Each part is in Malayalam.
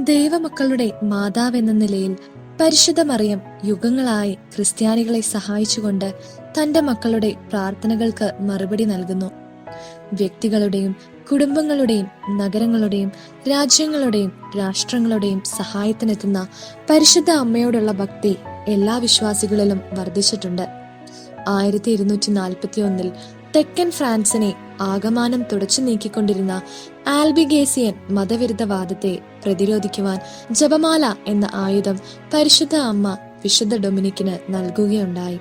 ദൈവമക്കളുടെ മാതാവെന്ന നിലയിൽ പരിശുദ്ധ മറിയം യുഗങ്ങളായി ക്രിസ്ത്യാനികളെ സഹായിച്ചുകൊണ്ട് തന്റെ മക്കളുടെ പ്രാർത്ഥനകൾക്ക് മറുപടി നൽകുന്നു. വ്യക്തികളുടെയും കുടുംബങ്ങളുടെയും നഗരങ്ങളുടെയും രാജ്യങ്ങളുടെയും രാഷ്ട്രങ്ങളുടെയും സഹായത്തിനെത്തുന്ന പരിശുദ്ധ അമ്മയോടുള്ള ഭക്തി എല്ലാ വിശ്വാസികളിലും വർദ്ധിച്ചിട്ടുണ്ട്. 1241 തെക്കൻ ഫ്രാൻസിനെ ആകമാനം തുടച്ചു നീക്കിക്കൊണ്ടിരുന്ന ആൽബിഗേസിയൻ മതവിരുദ്ധവാദത്തെ പ്രതിരോധിക്കുവാൻ ജപമാല എന്ന ആയുധം പരിശുദ്ധ അമ്മ വിശുദ്ധ ഡൊമിനിക്കിന് നൽകുകയുണ്ടായി.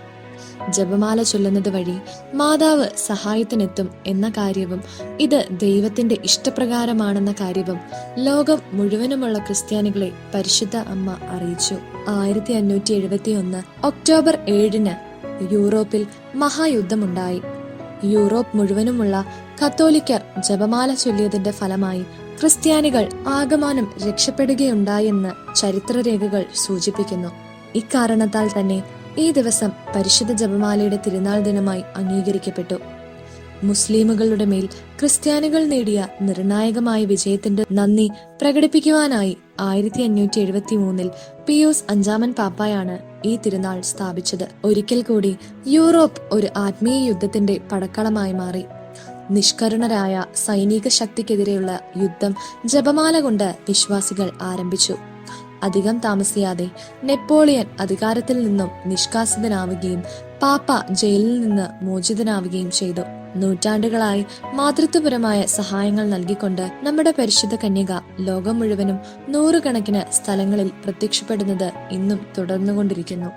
ജപമാല ചൊല്ലുന്നത് വഴി മാതാവ് സഹായത്തിനെത്തും എന്ന കാര്യവും ഇത് ദൈവത്തിന്റെ ഇഷ്ടപ്രകാരമാണെന്ന കാര്യവും ലോകം മുഴുവനുമുള്ള ക്രിസ്ത്യാനികളെ പരിശുദ്ധ അമ്മ അറിയിച്ചു. 1571 ഒക്ടോബർ 7 യൂറോപ്പിൽ മഹായുദ്ധമുണ്ടായി. യൂറോപ്പ് മുഴുവനുമുള്ള കത്തോലിക്കർ ജപമാല ചൊല്ലിയതിന്റെ ഫലമായി ക്രിസ്ത്യാനികൾ ആകമാനം രക്ഷപ്പെടുകയുണ്ടായെന്ന് ചരിത്രരേഖകൾ സൂചിപ്പിക്കുന്നു. ഇക്കാരണത്താൽ തന്നെ ഈ ദിവസം പരിശുദ്ധ ജപമാലയുടെ തിരുനാൾ ദിനമായി അംഗീകരിക്കപ്പെട്ടു. മുസ്ലിമുകളുടെ മേൽ ക്രിസ്ത്യാനികൾ നേടിയ നിർണായകമായ വിജയത്തിന്റെ നന്ദി പ്രകടിപ്പിക്കുവാനായി 1573 പിയൂസ് 5 പാപ്പായാണ് ഈ തിരുനാൾ സ്ഥാപിച്ചത്. ഒരിക്കൽ കൂടി യൂറോപ്പ് ഒരു ആത്മീയ യുദ്ധത്തിന്റെ പടക്കളമായി മാറി. നിഷ്കരുണരായ സൈനിക ശക്തിക്കെതിരെയുള്ള യുദ്ധം ജപമാല കൊണ്ട് വിശ്വാസികൾ ആരംഭിച്ചു. അധികം താമസിയാതെ നെപ്പോളിയൻ അധികാരത്തിൽ നിന്നും നിഷ്കാസിതനാവുകയും പാപ്പ ജയിലിൽ നിന്ന് മോചിതനാവുകയും ചെയ്തു. നൂറ്റാണ്ടുകളായി മാതൃത്വപരമായ സഹായങ്ങൾ നൽകിക്കൊണ്ട് നമ്മുടെ പരിശുദ്ധ കന്യക ലോകം മുഴുവനും 100 കണക്കിന് സ്ഥലങ്ങളിൽ പ്രത്യക്ഷപ്പെടുന്നത് ഇന്നും തുടർന്നുകൊണ്ടിരിക്കുന്നു.